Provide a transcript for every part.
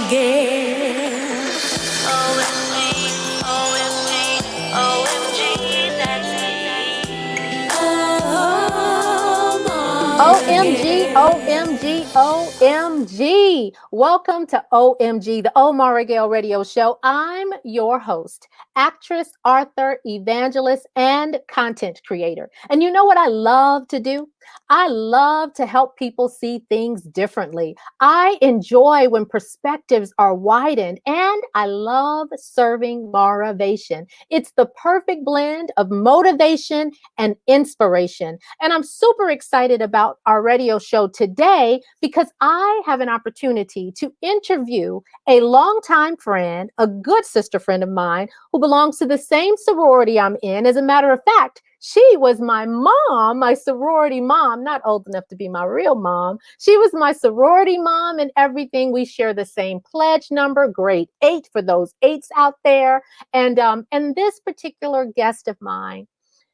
Gale. OMG, OMG, OMG, that's me. OMG, OMG, OMG. Welcome to OMG, the Maura Gale radio show. I'm your host, actress, author, evangelist, and content creator. And you know what I love to do? I love to help people see things differently. I enjoy when perspectives are widened, and I love serving motivation. It's the perfect blend of motivation and inspiration. And I'm super excited about our radio show today because I have an opportunity to interview a longtime friend, a good sister friend of mine who belongs to the same sorority I'm in. As a matter of fact, she was my mom, my sorority mom, not old enough to be my real mom. She was my sorority mom and everything. We share the same pledge number, grade 8 for those eights out there. And this particular guest of mine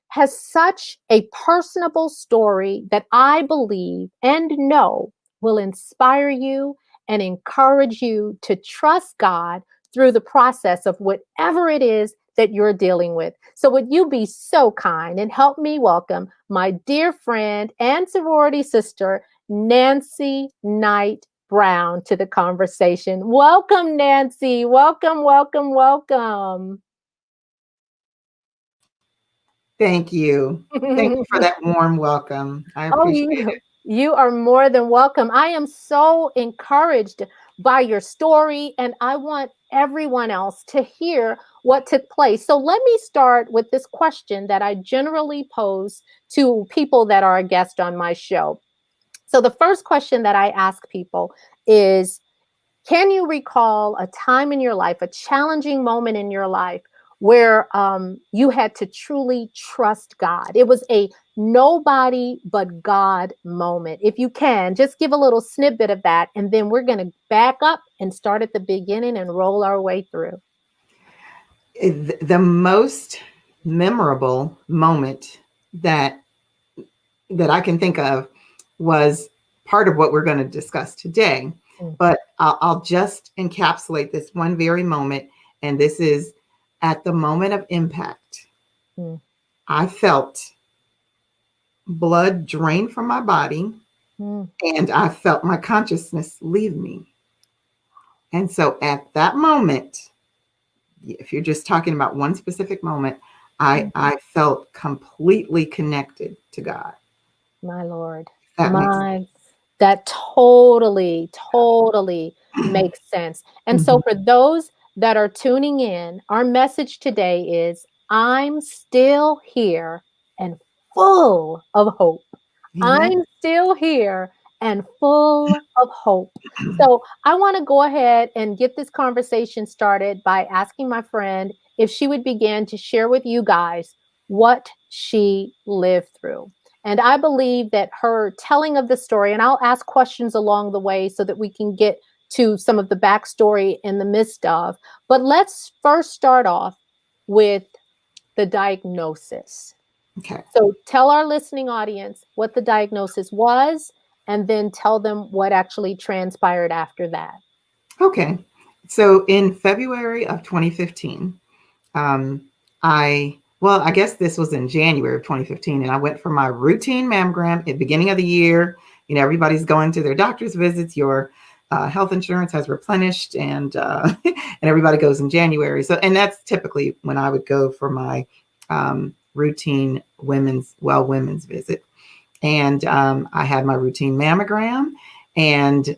has such a personable story that I believe and know will inspire you and encourage you to trust God through the process of whatever it is that you're dealing with. So, would you be so kind and help me welcome my dear friend and sorority sister, Nancy Knight Brown, to the conversation? Welcome, Nancy. Welcome, welcome, welcome. Thank you. Thank you for that warm welcome. I Oh, appreciate it. you are more than welcome. I am so encouraged by your story, and I want everyone else to hear what took place. So let me start with this question that I generally pose to people that are a guest on my show. So the first question that I ask people is, can you recall a time in your life, a challenging moment in your life where you had to truly trust God? It was a nobody but God moment. If you can, just give a little snippet of that, and then we're going to back up and start at the beginning and roll our way through. The most memorable moment that I can think of was part of what we're going to discuss today. Mm. But I'll just encapsulate this one very moment. And this is at the moment of impact. Mm. I felt blood drain from my body, Mm. and I felt my consciousness leave me. And so at that moment, if you're just talking about one specific moment, I felt completely connected to God. My Lord. That makes sense. My, that totally makes sense. And so Mhm. for those that are tuning in, our message today is I'm still here and full of hope. Amen. I'm still here and full of hope. So I want to go ahead and get this conversation started by asking my friend if she would begin to share with you guys what she lived through. And I believe that her telling of the story, and I'll ask questions along the way so that we can get to some of the backstory in the midst of. But let's first start off with the diagnosis. Okay. So tell our listening audience what the diagnosis was, and then tell them what actually transpired after that. Okay. So in February of 2015, I guess this was in January of 2015, and I went for my routine mammogram at the beginning of the year. You know, everybody's going to their doctor's visits. Your health insurance has replenished, and and everybody goes in January. So, and that's typically when I would go for my routine women's visit. And I had my routine mammogram, and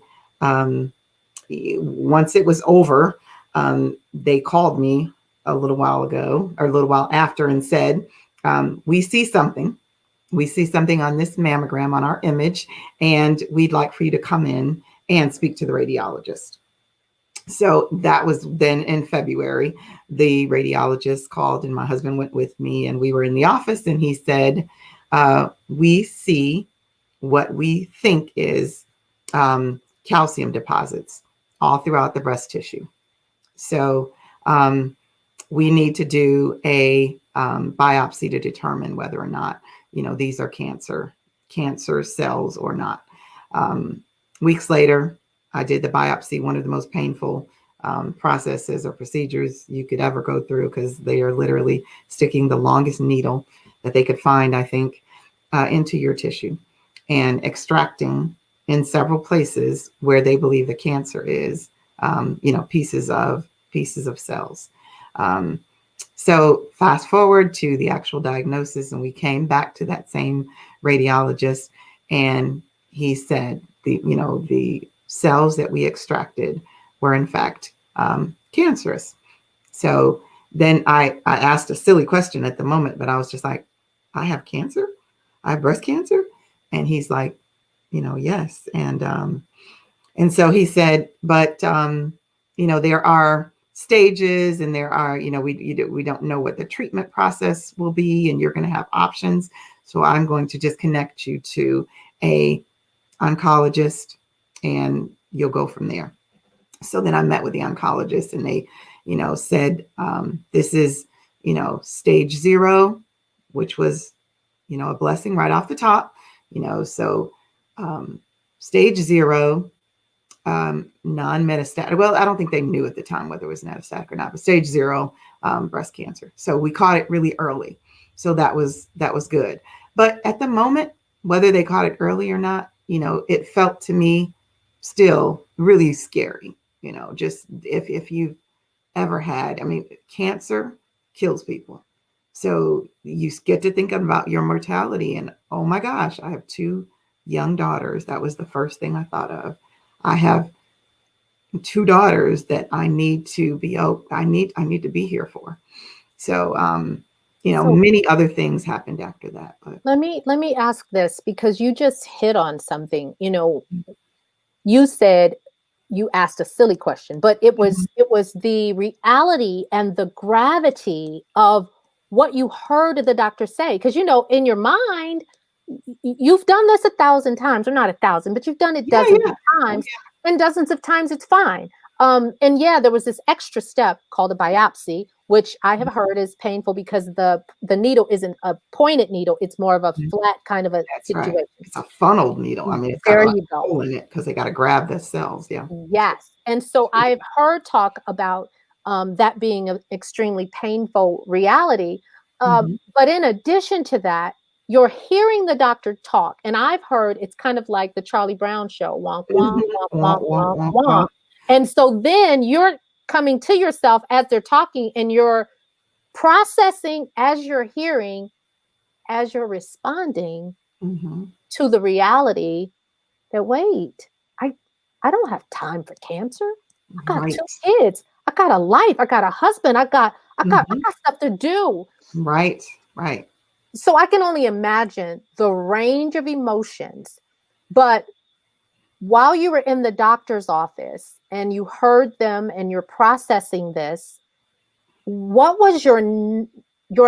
once it was over, they called me a little while ago or a little while after and said, we see something. We see something on this mammogram on our image, and we'd like for you to come in and speak to the radiologist. So that was then in February. The radiologist called, and my husband went with me, and we were in the office, and he said, we see what we think is calcium deposits all throughout the breast tissue. So we need to do a biopsy to determine whether or not, you know, these are cancer cells or not. Weeks later, I did the biopsy, one of the most painful processes or procedures you could ever go through, because they are literally sticking the longest needle that they could find, I think, into your tissue and extracting in several places where they believe the cancer is, pieces of cells. So fast forward to the actual diagnosis, and we came back to that same radiologist, and he said the cells that we extracted were in fact cancerous. So then I asked a silly question at the moment, but I was just like, I have cancer? I have breast cancer? And he's like, yes. And so he said, but there are stages, and there are, we don't know what the treatment process will be, and you're going to have options. So I'm going to just connect you to a oncologist, and you'll go from there. So then I met with the oncologist, and they, said, this is, stage 0, which was, a blessing right off the top, so stage 0, non-metastatic. Well, I don't think they knew at the time whether it was metastatic or not, but stage 0 breast cancer. So we caught it really early. So that was good. But at the moment, whether they caught it early or not, it felt to me still really scary. Just if you've ever had, cancer kills people. So you get to think about your mortality, and oh my gosh, I have 2 young daughters. That was the first thing I thought of. I have 2 daughters that I need to be I need to be here for. So so many other things happened after that. But let me ask this, because you just hit on something. You said you asked a silly question, but it was the reality and the gravity of what you heard the doctor say. Because in your mind, you've done this 1,000 times, or not 1,000, but you've done it dozens of times, and dozens of times it's fine. And there was this extra step called a biopsy, which I have heard is painful because the needle isn't a pointed needle; it's more of a flat kind of a situation. Right. It's a funneled needle. It's got a hole in it because they got to grab the cells. Yeah. Yes, and so I've heard talk about that being an extremely painful reality. But in addition to that, you're hearing the doctor talk, and I've heard it's kind of like the Charlie Brown show, wonk, wonk, wonk, wonk, wonk, wonk. And so then you're coming to yourself as they're talking, and you're processing as you're hearing, as you're responding to the reality that, wait, I don't have time for cancer. I got 2 kids. I got a life. I got a husband. I got stuff to do. Right. So I can only imagine the range of emotions. But while you were in the doctor's office and you heard them and you're processing this, what was your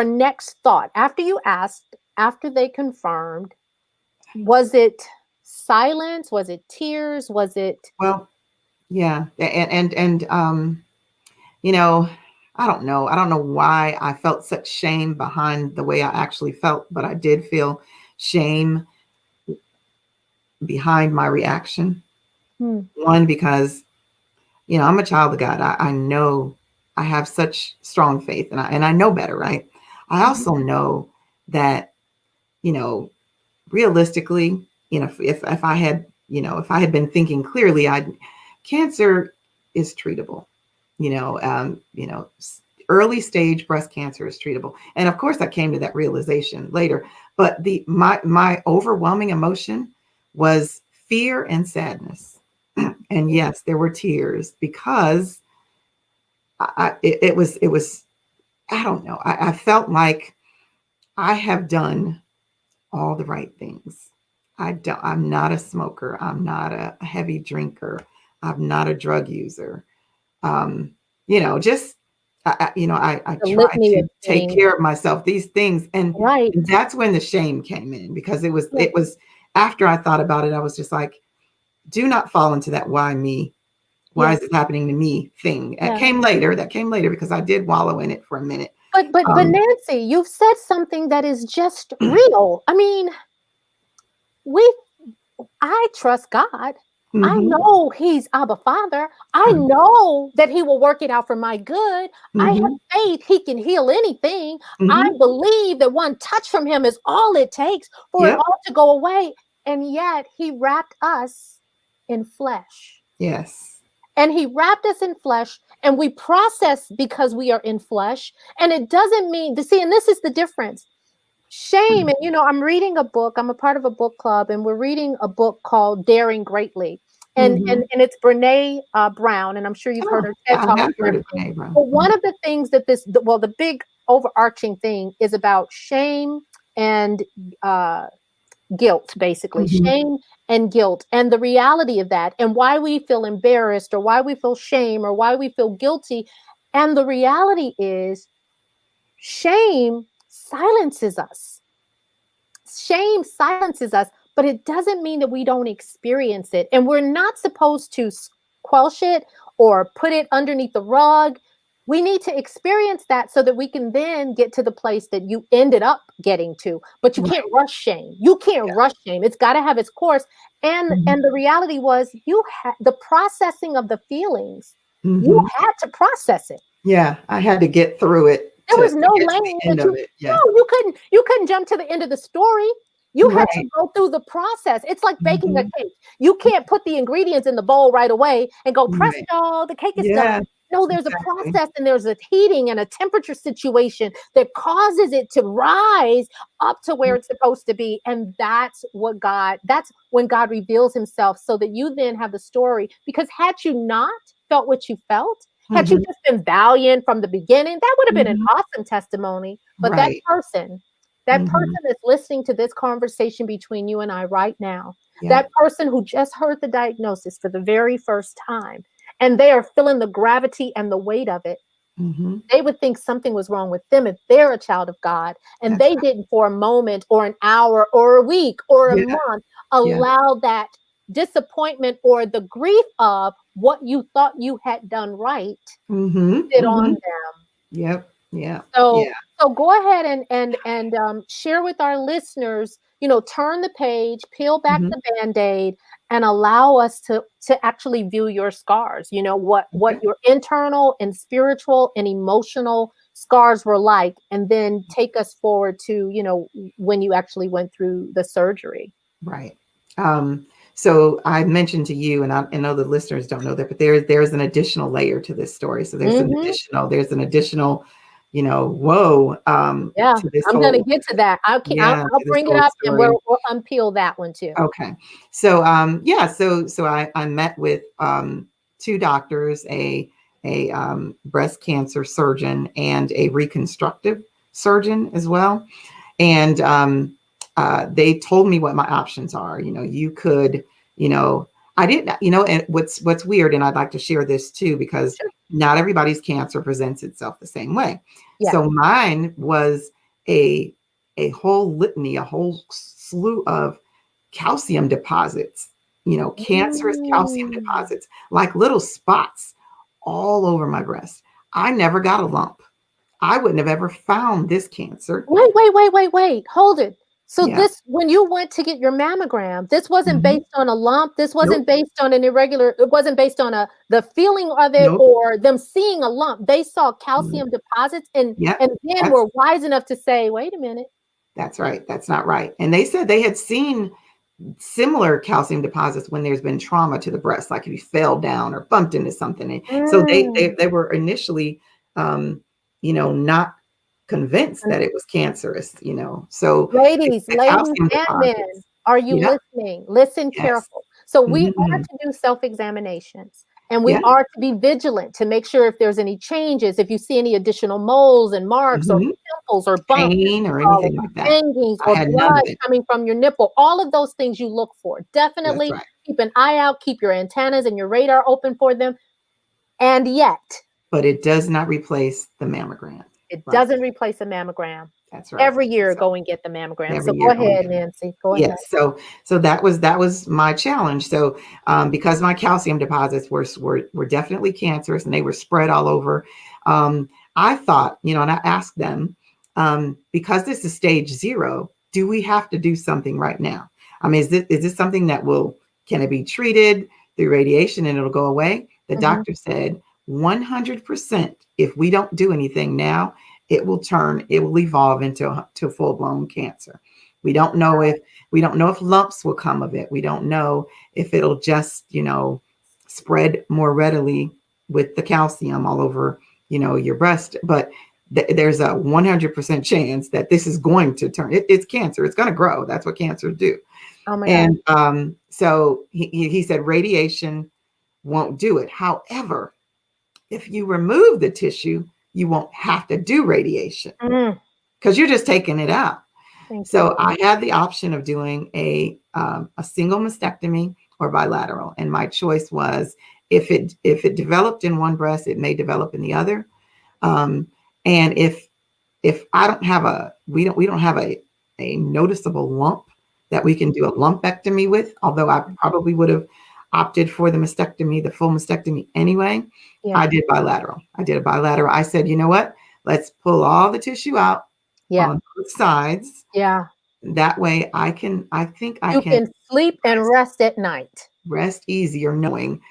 next thought after you asked, after they confirmed? Was it silence? Was it tears? Was it? Well, yeah. And I don't know. I don't know why I felt such shame behind the way I actually felt, but I did feel shame behind my reaction. One, because, I'm a child of God. I know I have such strong faith, and I know better, right? I also know that, realistically, if I had, if I had been thinking clearly, cancer is treatable. Early stage breast cancer is treatable. And of course I came to that realization later, but my overwhelming emotion was fear and sadness. And yes, there were tears, because it was, I don't know. I felt like I have done all the right things. I'm not a smoker. I'm not a heavy drinker. I'm not a drug user. Just, I try to take care of myself, these things. And that's when the shame came in, because it was after I thought about it, I was just like, do not fall into that why me? Why is it happening to me thing? That came later, because I did wallow in it for a minute. But Nancy, you've said something that is just real. I mean, I trust God. I Mm-hmm. know he's Abba Father. I know that he will work it out for my good. I have Mm-hmm. faith he can heal anything. I Mm-hmm. believe that one touch from him is all it takes for it Yep. all to go away. And yet he wrapped us in flesh. Yes. And he wrapped us in flesh, and we process because we are in flesh. And it doesn't mean to see, and this is the difference. Shame, and I'm reading a book. I'm a part of a book club, and we're reading a book called Daring Greatly. And Mm-hmm. and, and it's Brene Brown, and I'm sure you've heard Oh, her TED I Talks have and heard of everything. Brene Brown. But one of the things that the big overarching thing is about shame and guilt, basically Mm-hmm. shame and guilt, and the reality of that, and why we feel embarrassed, or why we feel shame, or why we feel guilty. And the reality is, shame silences us. Shame silences us, but it doesn't mean that we don't experience it. And we're not supposed to squelch it or put it underneath the rug. We need to experience that so that we can then get to the place that you ended up getting to. But you can't Right. rush shame. You can't rush shame. It's got to have its course. And Mm-hmm. and the reality was, you had the processing of the feelings. You Mm-hmm. had to process it. Yeah, I had to get through it There was to no get to lane the end that of it. Yeah. you couldn't jump to the end of the story. You had to Right. go through the process. It's like baking a Mm-hmm. cake. You can't put the ingredients in the bowl right away and go, Right. presto, the cake is done. Yeah. No, there's a Exactly. process, and there's a heating and a temperature situation that causes it to rise up to where it's supposed to be. And that's when God reveals himself, so that you then have the story. Because had you not felt what you felt, had you Mm-hmm. just been valiant from the beginning, that would have been an Mm-hmm. awesome testimony. But that Right. person, that Mm-hmm. person that's listening to this conversation between you and I right now, Yeah. that person who just heard the diagnosis for the very first time, and they are feeling the gravity and the weight of it, Mm-hmm. they would think something was wrong with them if they're a child of God, and That's they right. didn't, for a moment or an hour or a week or a Yeah. month, Yeah. allow that disappointment or the grief of what you thought you had done right Mm-hmm. sit on Mm-hmm. them. Yep. Yeah. So Yeah. so go ahead and share with our listeners, turn the page, peel back Mm-hmm. the Band-Aid, and allow us to actually view your scars. What Okay. your internal and spiritual and emotional scars were like, and then take us forward to, when you actually went through the surgery. Right. So I mentioned to you, and I know the listeners don't know that, but there's an additional layer to this story. So Hmm. there's an additional, whoa, Yeah, to this I'm gonna whole, get to that. I'll to this bring it whole up, and story. we'll unpeel that one too. Okay. So yeah, so I met with two doctors, a breast cancer surgeon and a reconstructive surgeon as well. And they told me what my options are. You could, I didn't, and what's weird, and I'd like to share this too, because Sure. not everybody's cancer presents itself the same way. Yeah. So mine was a a whole litany, a whole slew of calcium deposits, cancerous calcium Mm. deposits, like little spots all over my breast. I never got a lump. I wouldn't have ever found this cancer. Wait. Hold it. So Yeah. when you went to get your mammogram, this wasn't Hmm. based on a lump. This Nope. wasn't based on an irregular. It wasn't based on the feeling of it Nope. or them seeing a lump. They saw Nope. calcium deposits, and Yep. and then That's were wise enough to say, "Wait a minute." that's right. That's not right. And they said they had seen similar calcium deposits when there's been trauma to the breast, like if you fell down or bumped into something. And so Mm. they were initially, not convinced that And it was cancerous. So the ladies calcium and men, deposits. are you Yeah. listening? Listen Yes. careful. So we are Hmm. to do self-examinations, and we Yeah. are to be vigilant to make sure if there's any changes, if you see any additional moles and marks or Hmm. pimples or bumps, as Pain we or call it, anything like that. hangings I or had none of blood it. coming from your nipple, all of those things you look for. That's Definitely right. keep an eye out, keep your antennas and your radar open for them. And yet, But it does not replace the mammogram. it Right. doesn't replace a mammogram. That's right. Every year, So go and get the mammogram. every So go year going ahead, to. Nancy. Go ahead. Yes. So that was my challenge. So because my calcium deposits were definitely cancerous and they were spread all over, I thought, and I asked them, because this is stage 0, do we have to do something right now? I mean, is this something that can it be treated? through radiation and it'll go away. The Mhm. doctor said 100%, if we don't do anything now, it will evolve into to full-blown cancer. We don't know if lumps will come of it. We don't know if it'll just, spread more readily with the calcium all over, your breast. But there's a 100% chance that this is going to turn. It's cancer. It's going to grow. That's what cancers do. Oh my God. And so he said radiation won't do it. However, if you remove the tissue, you won't have to do radiation because you're just taking it out. So I had the option of doing a single mastectomy or bilateral, and my choice was if it developed in one breast, it may develop in the other. And if I don't have we don't have a noticeable lump that we can do a lumpectomy with, although I probably would have opted for the full mastectomy anyway. Yeah. I did bilateral. I did a bilateral. I said, you know what? Let's pull all the tissue out on both sides. Yeah. That way I think I can sleep and rest at night. Rest easier knowing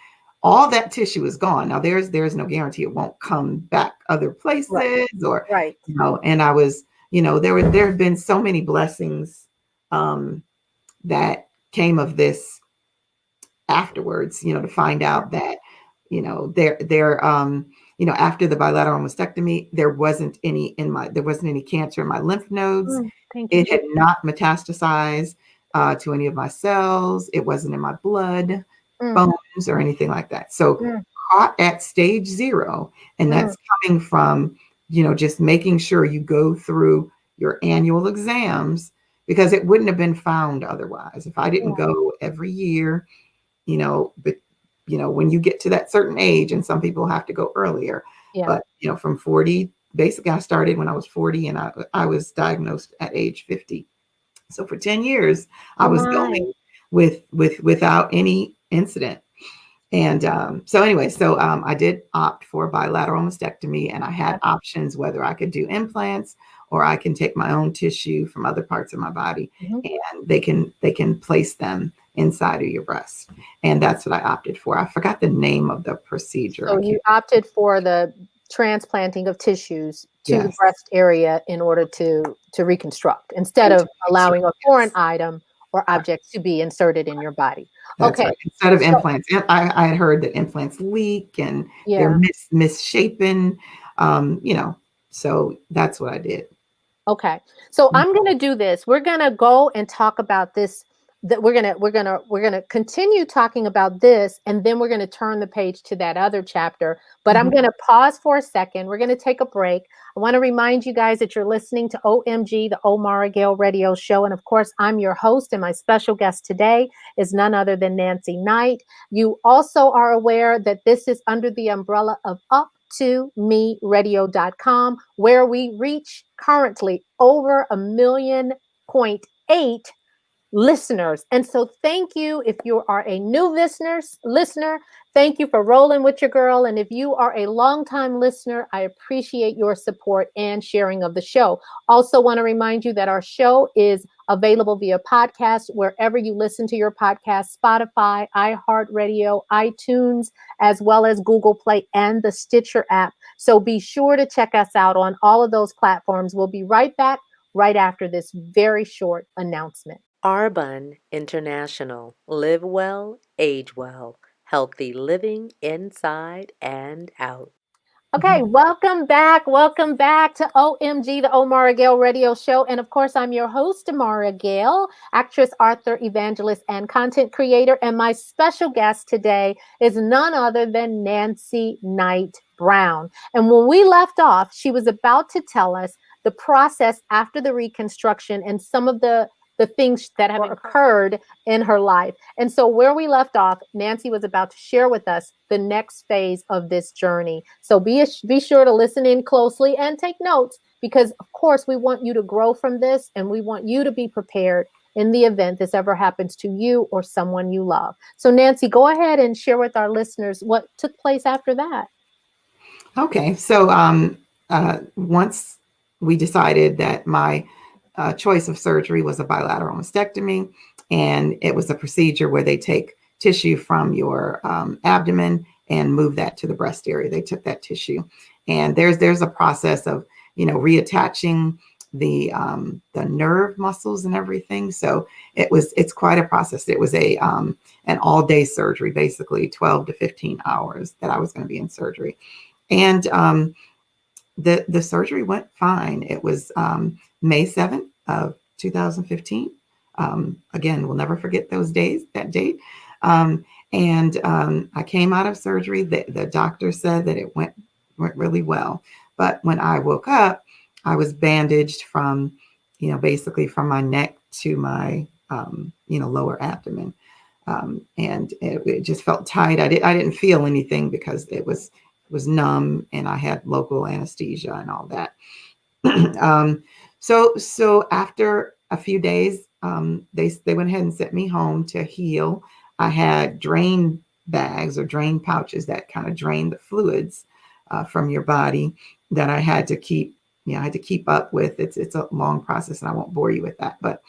all that tissue is gone. Now there's no guarantee it won't come back other places or and I was, there have been so many blessings that came of this afterwards, to find out that, after the bilateral mastectomy, there wasn't any cancer in my lymph nodes. It had not metastasized to any of my cells. It wasn't in my blood, bones, or anything like that. So caught at stage 0. And that's coming from, just making sure you go through your annual exams, because it wouldn't have been found otherwise. If I didn't go every year, but when you get to that certain age, and some people have to go earlier, but from 40, basically I started when I was 40 and I was diagnosed at age 50. So for 10 years, I was going without any incident. And so I did opt for a bilateral mastectomy, and I had options whether I could do implants or I can take my own tissue from other parts of my body, and they can place them inside of your breast. And that's what I opted for. I forgot the name of the procedure. So you opted for the transplanting of tissues to the breast area in order to reconstruct, instead of allowing a foreign item or object to be inserted in your body. That's right. Instead of implants. I had heard that implants leak and they're misshapen, so that's what I did. Okay. So I'm going to do this. We're going to go and talk about this. That we're going to continue talking about this, and then we're going to turn the page to that other chapter. But I'm going to pause for a second. We're going to take a break. I want to remind you guys that you're listening to OMG, the Maura Gale radio show. And of course, I'm your host, and my special guest today is none other than Nancy Knight. You also are aware that this is under the umbrella of uptomeradio.com, where we reach currently over 1.8 million listeners. And so thank you if you are a new listener. Thank you for rolling with your girl. And if you are a longtime listener, I appreciate your support and sharing of the show. Also want to remind you that our show is available via podcast wherever you listen to your podcast: Spotify, iHeartRadio, iTunes, as well as Google Play and the Stitcher app. So be sure to check us out on all of those platforms. We'll be right back right after this very short announcement. Arbonne International. Live well, age well. Healthy living inside and out. Okay, welcome back. Welcome back to OMG, the Maura Gale radio show. And of course, I'm your host, Maura Gale, actress, author, evangelist, and content creator. And my special guest today is none other than Nancy Knight Brown. And when we left off, she was about to tell us the process after the reconstruction and some of the things that have occurred in her life. And so where we left off, Nancy was about to share with us the next phase of this journey. So be sure to listen in closely and take notes, because of course we want you to grow from this, and we want you to be prepared in the event this ever happens to you or someone you love. So Nancy, go ahead and share with our listeners what took place after that. Okay. So once we decided that my choice of surgery was a bilateral mastectomy, and it was a procedure where they take tissue from your abdomen and moved that to the breast area. They took that tissue, and there's a process of reattaching the nerve muscles and everything. So it's quite a process. It was an all day surgery, basically 12 to 15 hours that I was going to be in surgery, and the surgery went fine. It was May 7th of 2015. Again, we'll never forget that date. And I came out of surgery. The doctor said that it went really well. But when I woke up, I was bandaged from, basically from my neck to my, lower abdomen. And it just felt tight. I didn't feel anything because it was numb, and I had local anesthesia and all that. So after a few days, they went ahead and sent me home to heal. I had drain bags or drain pouches that kind of drain the fluids from your body that I had to keep. I had to keep up with. It's a long process, and I won't bore you with that. But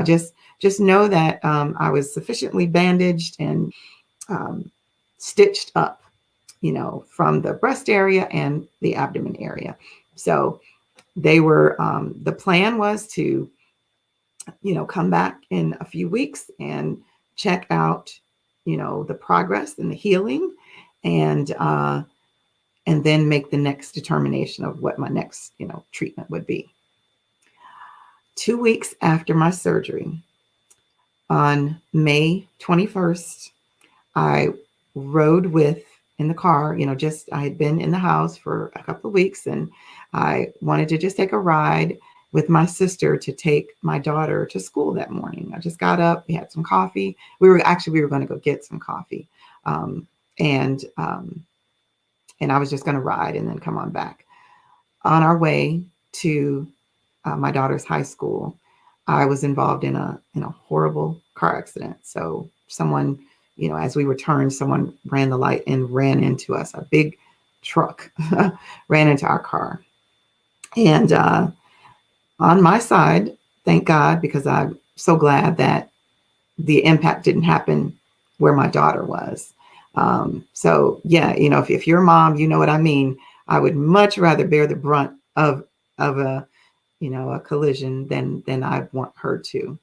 just know that I was sufficiently bandaged and stitched up, from the breast area and the abdomen area. So they were, the plan was to, come back in a few weeks and check out, the progress and the healing, and then make the next determination of what my next, treatment would be. 2 weeks after my surgery, on May 21st, I rode in the car, I had been in the house for a couple of weeks, and I wanted to just take a ride with my sister to take my daughter to school that morning. I just got up, we had some coffee. We were going to go get some coffee. And I was just going to ride and then come on back. On our way to my daughter's high school, I was involved in a horrible car accident. So someone, as we returned, someone ran the light and ran into us. A big truck ran into our car. And on my side, thank God, because I'm so glad that the impact didn't happen where my daughter was. So yeah, if you're a mom, you know what I mean. I would much rather bear the brunt of a collision than I want her to.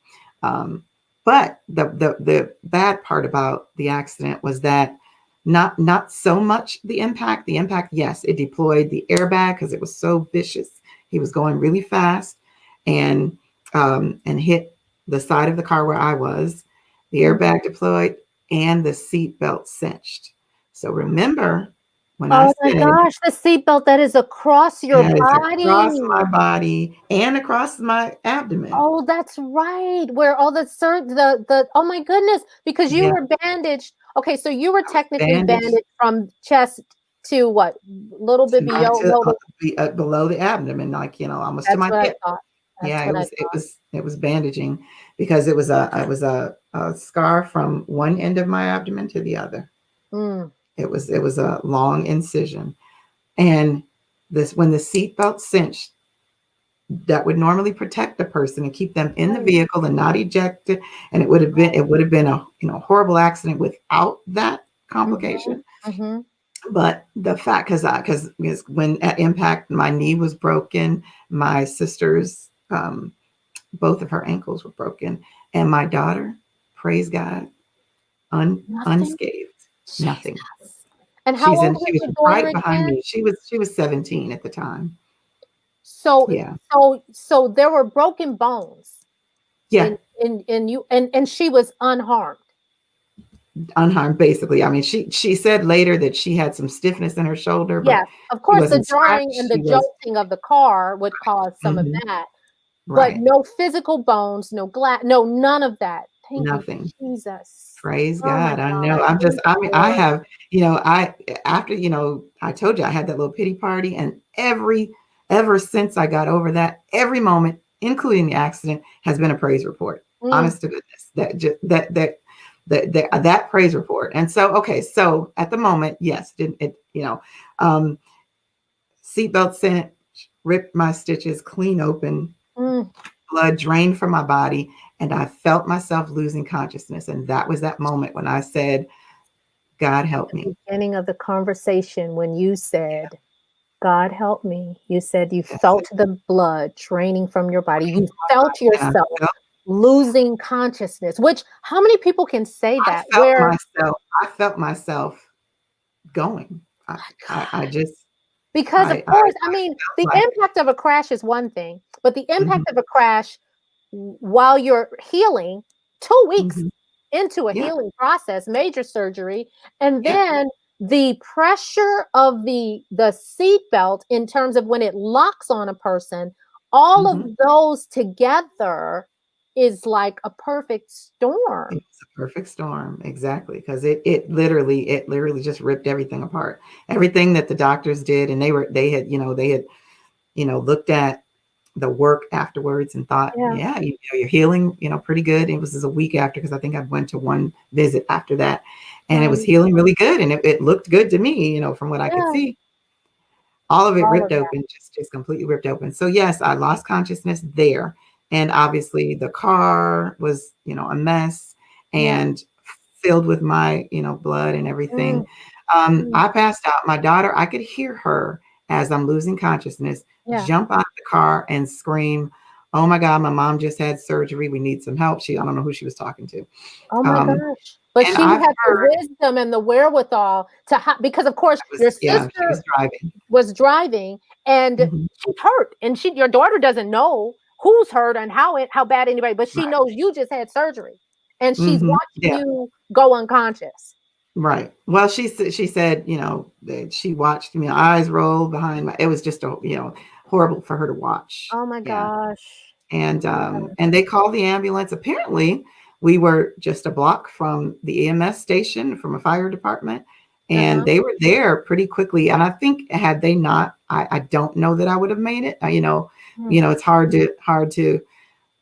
But the bad part about the accident was that not so much the impact. The impact, yes, it deployed the airbag because it was so vicious. He was going really fast and hit the side of the car where I was. The airbag deployed and the seatbelt cinched. So remember when I Oh my said gosh, the seatbelt that is across your that is body. across my body and across my abdomen. Oh, that's right. Where all the oh my goodness, because you Yeah, were bandaged. Okay, so you were I was technically bandaged bandaged from chest to what? Little bit below the abdomen, like almost to that's my what I hip. thought. That's Yeah, what I it was bandaging because it was a scar from one end of my abdomen to the other. thought. It was a long incision, and when the seatbelt cinched, that would normally protect the person and keep them in the vehicle and not ejected, and it would have been a horrible accident without that complication. Mm-hmm. But the fact, because when at impact, my knee was broken, my sister's both of her ankles were broken, and my daughter, praise God, Nothing. unscathed, Jesus. nothing. And how She old was was your daughter right behind again? me. She was 17 at the time. So Yeah, so there were broken bones yeah, in you, and she was unharmed. unharmed basically. I mean, she said later that she had some stiffness in her shoulder, but Yes, of she course, the wasn't jarring scratched. and the She was jolting of the car would cause some of mhm, that, but right, no physical bones, no glass, no, none of that. Thank you, nothing. Jesus. Praise Oh my God. I know. God. Thank I you, mean, I Lord. have, after, I told you I had that little pity party, and ever since I got over that, every moment, including the accident, has been a praise report. Mm, Honest to goodness, that praise report. And so, okay. So at the moment, yes, didn't it, um, seatbelt cinch, ripped my stitches clean open, mm. blood drained from my body, and I felt myself losing consciousness. And that was that moment when I said, God help me. Beginning of the conversation when you said, God help me. You said you That's felt it. the blood draining from your body. Drained You from my felt body, and yourself losing consciousness, which how many people can say that? Where I felt myself going. I just, because of course, I mean, felt the like, impact of a crash is one thing, but the mhm, impact of a crash while you're healing, 2 weeks mhm. into a Yeah, healing process, major surgery, and yeah. then the pressure of the seat belt in terms of when it locks on a person, all of Mhm. those together is like a perfect storm. It's a perfect storm, exactly, because it literally just ripped everything apart. Everything that the doctors did, and they had looked at the work afterwards and thought, Yeah. yeah, you're healing, pretty good. It was just a week after, because I think I went to one visit after that, and it was Right. healing really good, and it looked good to me, from what I could Yeah. see. All of it All ripped of that. open, just completely ripped open. So yes, I lost consciousness there, and obviously the car was, a mess Yeah. and filled with my, blood and Mm, everything. mm, I passed out. My daughter, I could hear her as I'm losing consciousness, yeah. jump out of the car and scream, "Oh my God, my mom just had surgery. We need some help." I don't know who she was talking to. Oh my Um, gosh. But and she I've had the heard, wisdom and the wherewithal to because of course your yeah, she was sister driving. was driving and Mhm. she's hurt and your daughter doesn't know who's hurt and how bad anybody, but she Right. knows you just had surgery and she's watching Yeah. you go unconscious. Right. Well, she said, that she watched me, eyes roll behind my. It was just horrible for her to watch. Oh my Yeah. gosh. And Oh my gosh. they called the ambulance. Apparently, we were just a block from the EMS station, from a fire department, and Uh-huh. they were there pretty quickly. And I think had they not, I don't know that I would have made it. Hmm. It's hard to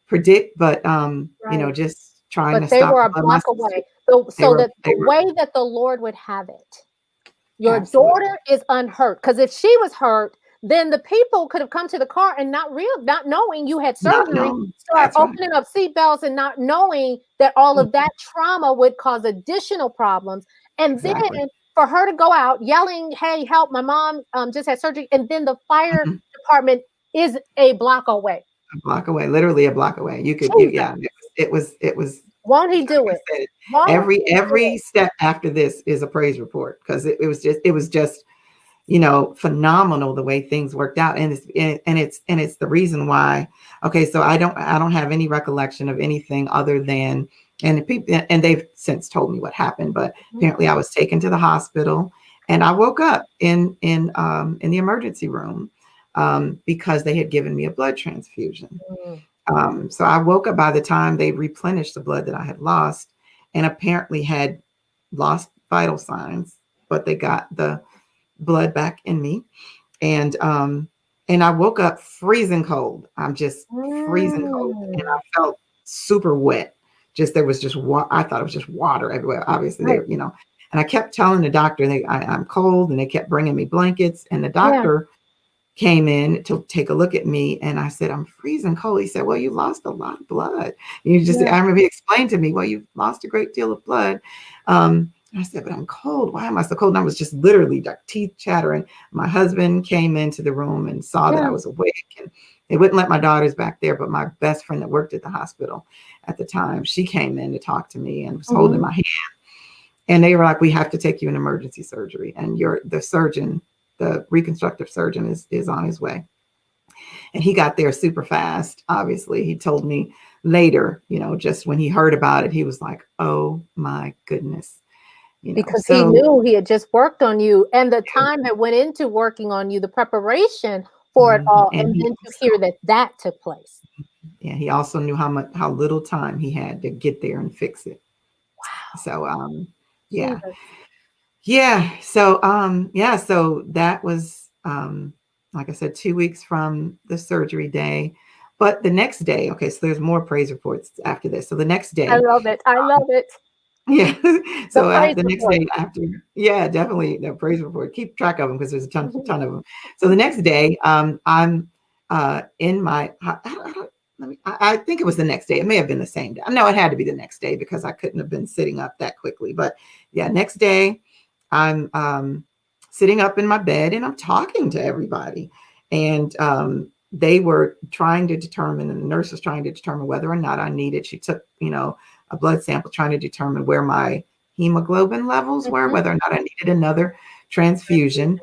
predict, but Right. just trying But to they stop were the a blood. My block sister, away. So, they so were that they the were way that the Lord would have it, your absolutely daughter is unhurt. Because if she was hurt, then the people could have come to the car and not knowing you had not surgery, known. start That's right. opening up seatbelts and not knowing that all of Mhm. that trauma would cause additional problems. And then Exactly. for her to go out yelling, "Hey, help! My mom just had surgery," and then the fire Mhm. department is a block away. A block away, literally a block away. Jesus, Yeah, it was, won't he like do I it? said, Won't every he do every it? step after this is a praise report, because it was just phenomenal the way things worked out, and it's the reason why. Okay, so I don't have any recollection of anything other than, and people, and they've since told me what happened, but Mhm. apparently I was taken to the hospital, and I woke up in the emergency room, because they had given me a blood transfusion. Mm. So I woke up by the time they replenished the blood that I had lost, and apparently had lost vital signs, but they got the blood back in me. And I woke up freezing cold. I'm just freezing cold, and Mm. I felt super wet. There was just I thought it was just water everywhere. Obviously, Right. and I kept telling the doctor I'm cold, and they kept bringing me blankets. And the Yeah. doctor came in to take a look at me, and I said, "I'm freezing cold." He said, "Well, you lost a lot of blood." Yeah. I remember he explained to me, "Well, you lost a great deal of blood." I said, "But I'm cold. Why am I so cold?" And I was just literally like teeth chattering. My husband came into the room and saw that I Yeah. was awake, and they wouldn't let my daughters back there. But my best friend that worked at the hospital at the time, she came in to talk to me and was holding Mhm. my hand. And they were like, "We have to take you in emergency surgery, and the surgeon, the reconstructive surgeon, is on his way." And he got there super fast. Obviously, he told me later, just when he heard about it, he was like, "Oh my goodness." Because he So knew he had just worked on you and the time that went into working on you, the preparation for it all, and and he then to also, hear that that took place. yeah, he also knew how little time he had to get there and fix it. So yeah. Jesus. Yeah. So yeah, so that was, like I said, 2 weeks from the surgery day. But the next day, okay, so there's more praise reports after this. So the next I day, love it. I love it. yeah. The So praise the next report. day after, yeah, definitely the praise report. Keep track of them, because there's a ton of them. So the next day, I'm in my. I think it was the next day. It may have been the same day. No, it had to be the next day because I couldn't have been sitting up that quickly. But yeah, next day, I'm sitting up in my bed and I'm talking to everybody. And they were trying to determine, and the nurse was trying to determine whether or not I needed. She took, a blood sample trying to determine where my hemoglobin levels were, whether or not I needed another transfusion.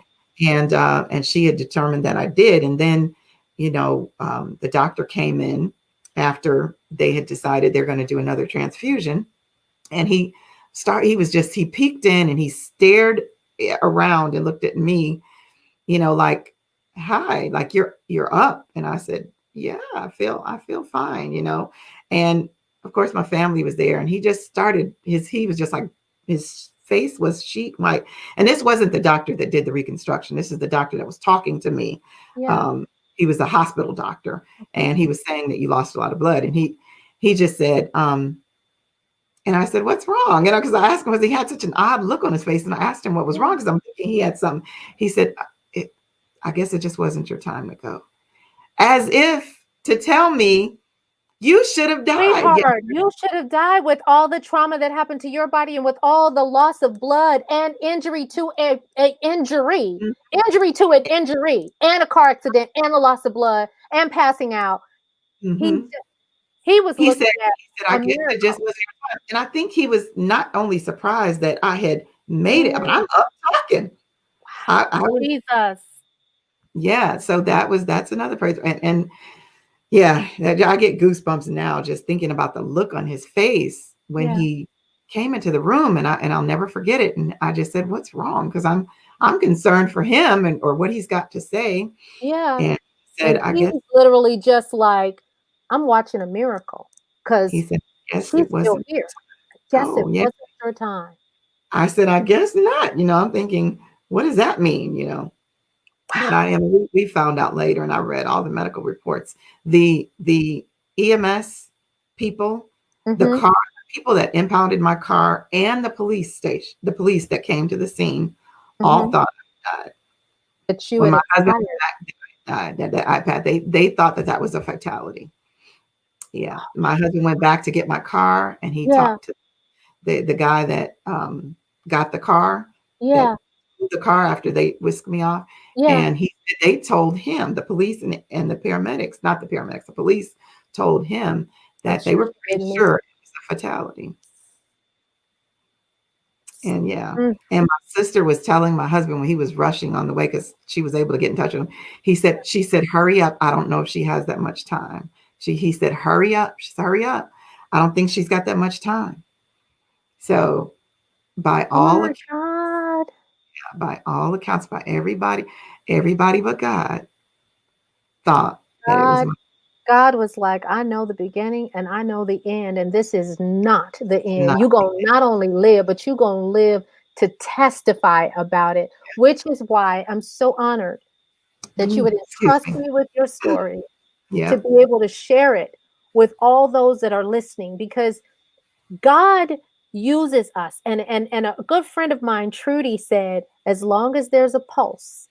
And she had determined that I did. And then, the doctor came in after they had decided they're going to do another transfusion. And he peeked in and he stared around and looked at me, like, hi, like you're up. And I said, yeah, I feel fine. And of course my family was there and he just started he was just like, his face was sheet white. And this wasn't the doctor that did the reconstruction. This is the doctor that was talking to me. Yeah. He was a hospital doctor and he was saying that you lost a lot of blood. And he just said, and I said, what's wrong? Because I asked him, because he had such an odd look on his face. And I asked him what was wrong because I'm thinking he had something. He said, I guess it just wasn't your time to go. As if to tell me, you should have died. Sweetheart, you should have died with all the trauma that happened to your body and with all the loss of blood and injury to an injury, injury to an injury and a car accident and a loss of blood and passing out. Mm-hmm. He was He looking said, at I guess it just wasn't your time. And I think he was not only surprised that I had made it, but I'm up talking. Wow. I was, Jesus. yeah. So that's another praise. And yeah, I get goosebumps now just thinking about the look on his face when he came into the room, and I'll never forget it. And I just said, "What's wrong?" Because I'm concerned for him or what he's got to say. Yeah. And he said, "I he guess." was literally just like, I'm watching a miracle because He said, she's "Yes, it still wasn't." here. Yes, it Oh, yeah. wasn't her time. I said, "I guess not." I'm thinking, what does that mean? But we found out later, and I read all the medical reports. The EMS people, the car people that impounded my car, and the police that came to the scene, all thought I died. That you When had my husband expired. died, that iPad, they thought that was a fatality. Yeah, my husband went back to get my car, and he Yeah. talked to the guy that got the car, Yeah. that the car after they whisked me off. Yeah. And they told him, the police and the paramedics, not the paramedics, the police told him that they were pretty sure it was a fatality. And yeah. And my sister was telling my husband when he was rushing on the way, because she was able to get in touch with him. She said, hurry up. I don't know if she has that much time. He said, hurry up. She said, hurry up. I don't think she's got that much time. So by all accounts, by everybody but God thought that it was God was like, I know the beginning and I know the end, and this is not the end. not. You're going to not only live, but you're going to live to testify about it, which is why I'm so honored that you would entrust me with your story to be able to share it with all those that are listening, because God uses us. And a good friend of mine, Trudy, said, as long as there's a pulse,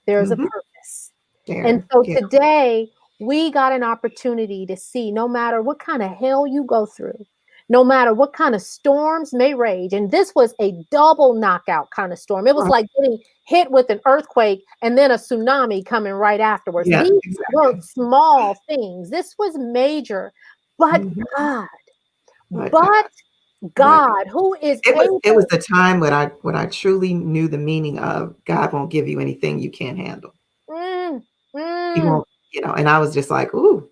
there's a purpose. And so today we got an opportunity to see, no matter what kind of hell you go through, no matter what kind of storms may rage. And this was a double knockout kind of storm. It was like getting hit with an earthquake and then a tsunami coming right afterwards. Yeah, These weren't small things. This was major. But God, who is able. It was the time when I truly knew the meaning of God won't give you anything you can't handle. He won't, and I was just like, ooh.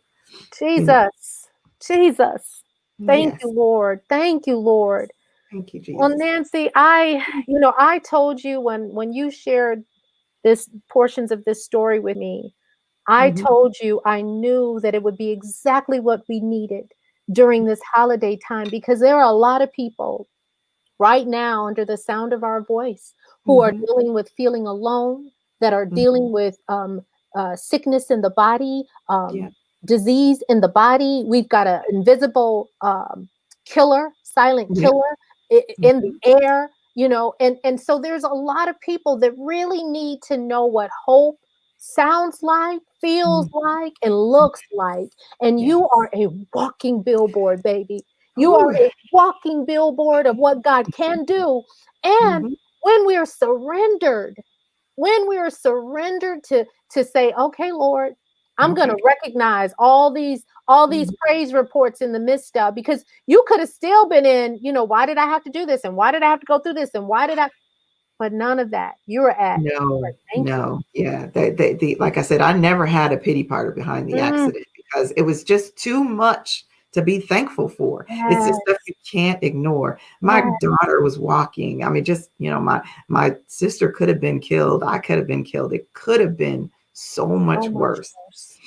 Jesus. Jesus. Thank Yes. you, Lord. Thank you, Lord. Thank you, Jesus. Well, Nancy, I told you when you shared this portions of this story with me, I told you I knew that it would be exactly what we needed during this holiday time, because there are a lot of people right now under the sound of our voice who are dealing with feeling alone, that are dealing with sickness in the body, disease in the body. We've got an invisible killer, silent killer in the air, and so there's a lot of people that really need to know what hope, sounds like, feels Mm. like, and looks like. And you Yes. are a walking billboard, baby. You are Ooh. a walking billboard of what God can do. And Mhm. when we are surrendered, when we are surrendered to say, okay, Lord, I'm going Okay. to recognize all these Mhm. praise reports in the midst of, because you could have still been in, why did I have to do this, and why did I have to go through this, and why did I, but none of that. You were at, No, Lord, thank you. no. Yeah, the like I said, I never had a pity party behind the Mm, accident because it was just too much to be thankful for. It's the stuff yes, you can't ignore. My yes. daughter was walking. I mean, just, my sister could have been killed. I could have been killed. It could have been so So much much worse. worse.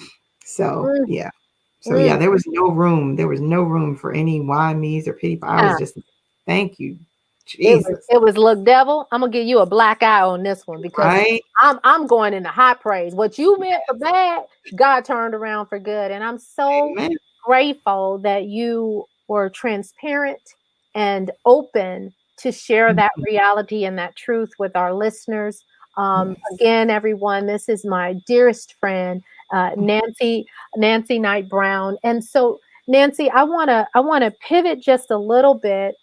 So, Mm, yeah. So, yeah, mm. there was no room. There was no room for any why me's or pity. I was just, thank you, It was Jesus. it was look, devil, I'm gonna give you a black eye on this one, because Right? I'm going into high praise. What you meant for bad, God turned around for good. And I'm so Amen. grateful that you were transparent and open to share that Mhm. reality and that truth with our listeners. Yes. Again, everyone, this is my dearest friend, Nancy Knight Brown. And so, Nancy, I wanna pivot just a little bit.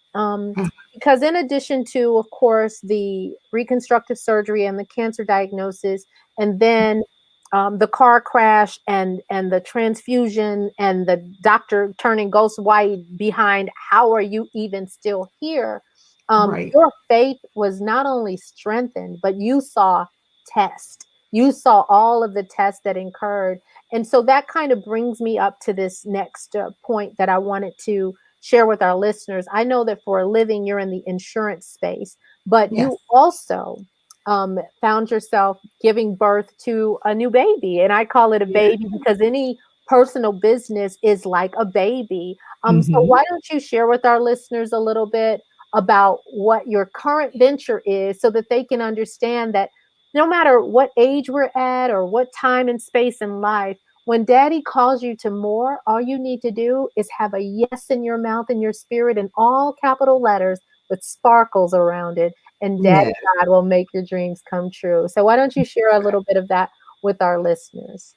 Because in addition to, of course, the reconstructive surgery and the cancer diagnosis, and then the car crash and the transfusion and the doctor turning ghost white behind, how are you even still here? Right. Your faith was not only strengthened, but you saw test. You saw all of the tests that incurred. And so that kind of brings me up to this next point that I wanted to share with our listeners. I know that for a living, you're in the insurance space, but Yes. you also found yourself giving birth to a new baby. And I call it a Yeah. baby because any personal business is like a baby. So Mhm. why don't you share with our listeners a little bit about what your current venture is, so that they can understand that no matter what age we're at or what time and space in life, when daddy calls you to more, all you need to do is have a yes in your mouth and your spirit in all capital letters with sparkles around it, and daddy Yeah. God will make your dreams come true. So why don't you share a little bit of that with our listeners?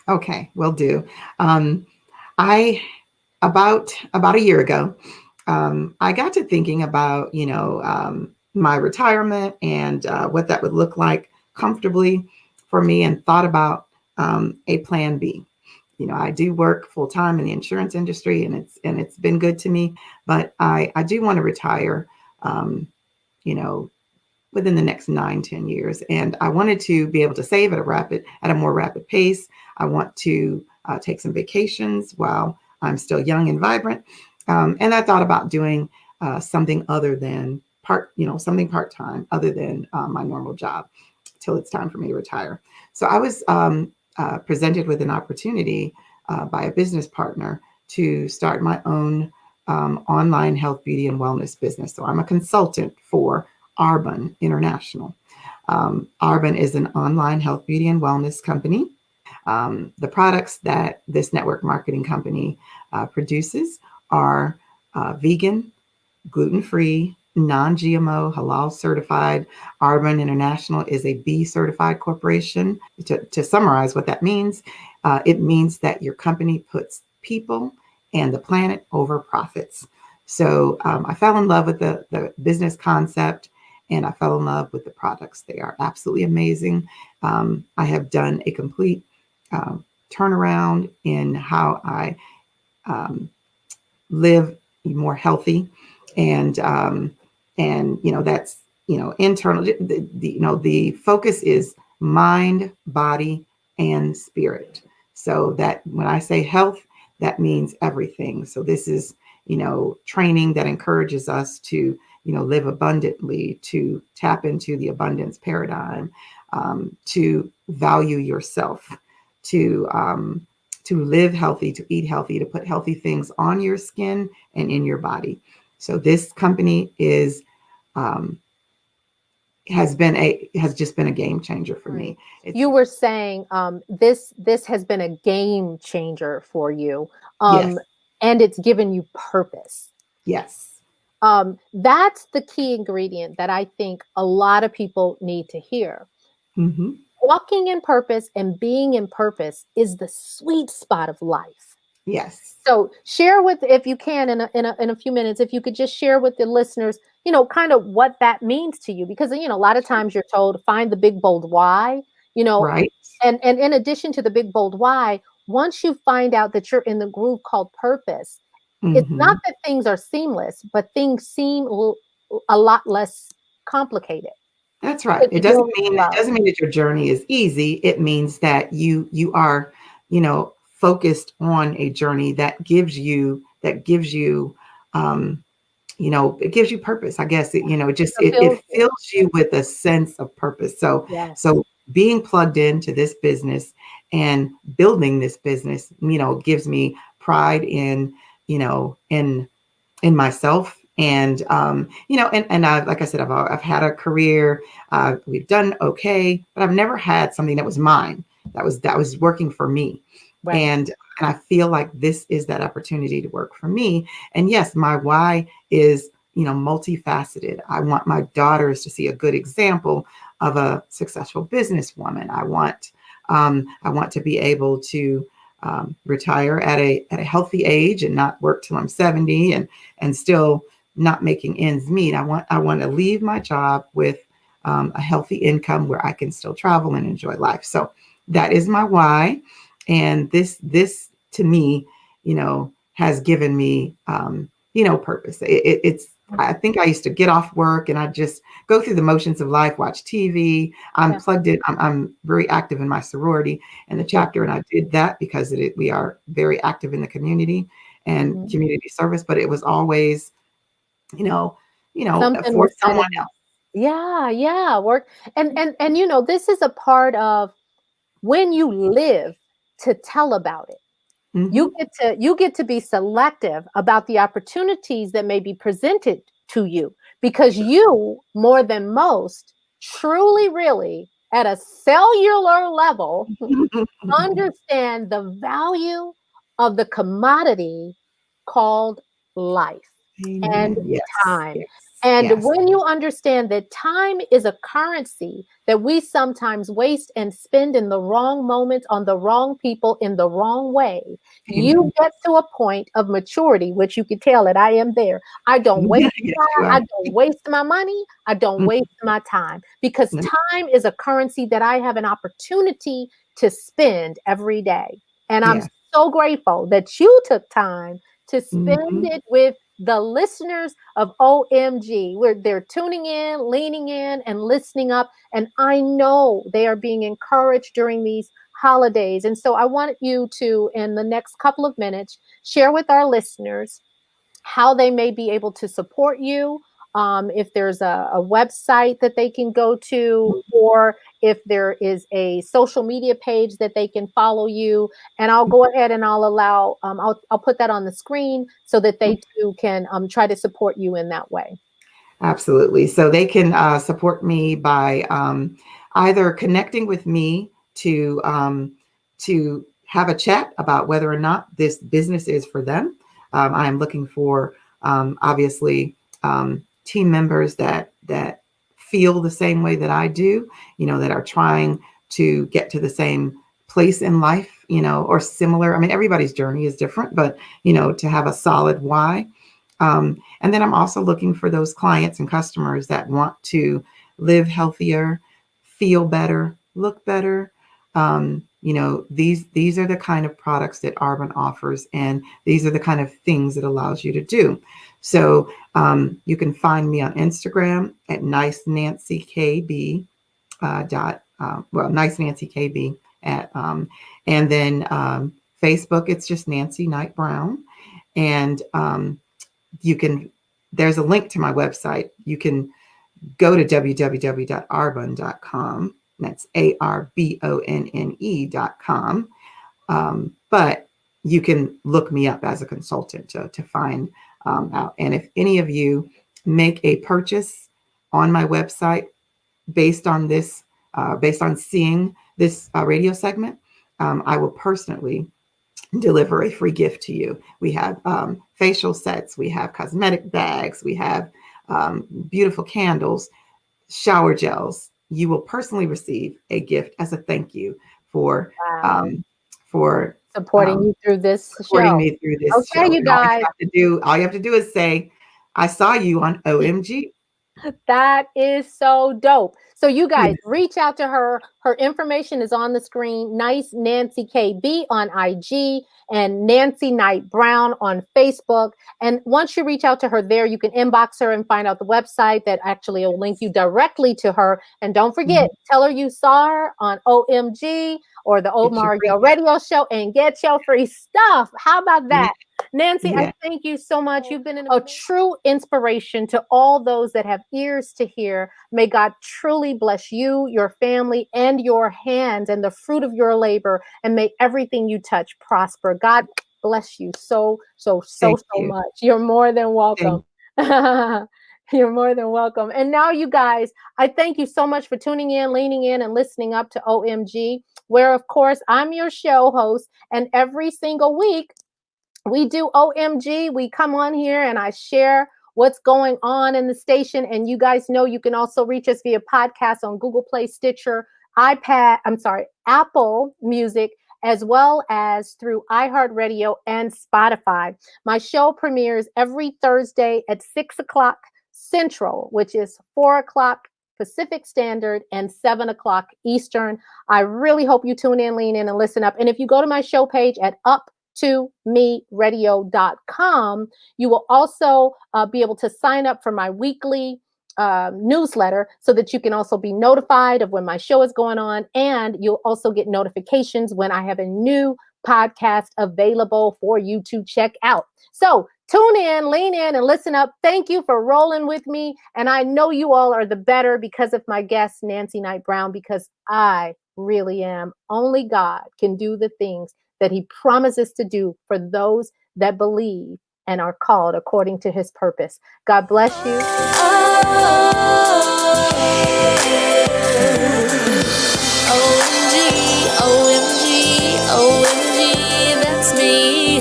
Okay, will do. Um, I about a year ago, I got to thinking about, my retirement and what that would look like comfortably for me, and thought about a plan B. I do work full time in the insurance industry, and it's been good to me, but I do want to retire. Um, you know, within the next 9, 10 years. And I wanted to be able to save at a more rapid pace. I want to take some vacations while I'm still young and vibrant. And I thought about doing something other than something part-time other than my normal job till it's time for me to retire. So I was presented with an opportunity by a business partner to start my own online health, beauty, and wellness business. So I'm a consultant for Arbonne International. Arbonne is an online health, beauty, and wellness company. The products that this network marketing company produces are vegan, gluten-free, non-GMO, halal certified. Arbonne International is a B certified corporation. To summarize what that means, it means that your company puts people and the planet over profits. So I fell in love with the business concept, and I fell in love with the products. They are absolutely amazing. I have done a complete turnaround in how I um, live more healthy, and that's internal. The focus is mind, body, and spirit. So that when I say health, that means everything. So this is training that encourages us to live abundantly, to tap into the abundance paradigm, to value yourself, to live healthy, to eat healthy, to put healthy things on your skin and in your body. So this company um, has just been a game changer for Right. me. It's You were saying this has been a game changer for you, yes, um, and it's given you purpose. yes, That's the key ingredient that I think a lot of people need to hear. hmm walking in purpose and being in purpose is the sweet spot of life. Yes. So share with, if you can, in a few minutes, if you could just share with the listeners, kind of what that means to you, because a lot of times you're told find the big bold why, you know, Right. and in addition to the big bold why, once you find out that you're in the groove called purpose, it's not Hmm. that things are seamless, but things seem a lot less complicated That's right. because It you're doesn't doing it mean with it love. doesn't mean that your journey is easy. It means that you are, focused on a journey that gives you it gives you purpose. I guess it just it Fulfills you. fills you with a sense of purpose. So Yes. so being plugged into this business and building this business, gives me pride in myself. And and I, like I said, I've had a career. We've done okay, but I've never had something that was mine, that was working for me. Right. And I feel like this is that opportunity to work for me. And yes, my why is multifaceted. I want my daughters to see a good example of a successful businesswoman. I want to be able to retire at a healthy age and not work till I'm 70 and still not making ends meet. I want to leave my job with a healthy income where I can still travel and enjoy life. So that is my why, and this to me, has given me purpose. It's I think I used to get off work and I just go through the motions of life, watch TV. I'm Yeah. plugged in. I'm very active in my sorority and the Yeah. chapter, and I did that because we are very active in the community and Mhm. community service. But it was always, you know, Something for was said someone in else. that. Yeah, yeah, work, and this is a part of when you live to tell about it. Hmm. You get to be selective about the opportunities that may be presented to you, because you, more than most, truly, really, at a cellular level, understand the value of the commodity called life and Amen. Yes. time. Yes. And Yes. when you understand that time is a currency that we sometimes waste and spend in the wrong moments on the wrong people in the wrong way, you Amen. get to a point of maturity, which you can tell that I am there. I don't waste Yes, you time. I are. don't waste my money. I don't waste my time, because Mhm. time is a currency that I have an opportunity to spend every day. And I'm Yes. so grateful that you took time to spend Hmm. it with the listeners of OMG, where they're tuning in, leaning in, and listening up. And I know they are being encouraged during these holidays. And so I want you to, in the next couple of minutes, share with our listeners how they may be able to support you. If there's a website that they can go to, or if there is a social media page that they can follow you. And I'll go ahead and I'll allow, I'll put that on the screen so that they too can try to support you in that way. Absolutely. So they can support me by either connecting with me to have a chat about whether or not this business is for them. I am looking for obviously team members that feel the same way that I do. That are trying to get to the same place in life. Or similar. I mean, everybody's journey is different, but to have a solid why. And then I'm also looking for those clients and customers that want to live healthier, feel better, look better. These are the kind of products that Arbon offers, and these are the kind of things it allows you to do. So you can find me on Instagram at nice Nancy KB nice Nancy KB at and then Facebook, it's just Nancy Knight Brown. And you can there's a link to my website. You can go to www.arbonne.com. That's ARBONNE.com. But you can look me up as a consultant to find out. And if any of you make a purchase on my website based on this, based on seeing this radio segment, I will personally deliver a free gift to you. We have facial sets, we have cosmetic bags, we have beautiful candles, shower gels, you will personally receive a gift as a thank you for Wow. um, for Supporting you through this supporting show. me through this Okay, show. you And guys. all you have to do is say, "I saw you on OMG." That is so dope. So you guys Yes, reach out to her. Her information is on the screen. Nice Nancy KB on IG and Nancy Knight Brown on Facebook. And once you reach out to her there, you can inbox her and find out the website that actually will link you directly to her. And don't forget, tell her you saw her on OMG or the Old get your Mario free. Radio Show and get your free stuff. How about Yeah, that? Nancy, I yeah. thank you so much. You've been a true inspiration to all those that have ears to hear. May God truly bless you, your family, and your hands and the fruit of your labor. And may everything you touch prosper. God bless you Thank so you. much. You're more than welcome. Thank You're more than welcome. And now, you guys, I thank you so much for tuning in, leaning in, and listening up to OMG, where, of course, I'm your show host. And every single week, we do OMG. We come on here and I share what's going on in the station. And you guys know you can also reach us via podcast on Google Play, Stitcher, Apple Music, as well as through iHeartRadio and Spotify. My show premieres every Thursday at 6 o'clock Central, which is 4 o'clock Pacific Standard and 7 o'clock Eastern. I really hope you tune in, lean in, and listen up. And if you go to my show page at uptomeradio.com, you will also be able to sign up for my weekly newsletter so that you can also be notified of when my show is going on. And you'll also get notifications when I have a new podcast available for you to check out. So tune in, lean in, and listen up. Thank you for rolling with me. And I know you all are the better because of my guest, Nancy Knight Brown, because I really am. Only God can do the things that he promises to do for those that believe and are called according to his purpose. God bless you. OMG, OMG, OMG, that's me.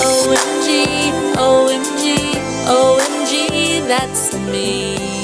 OMG, OMG, OMG, that's me.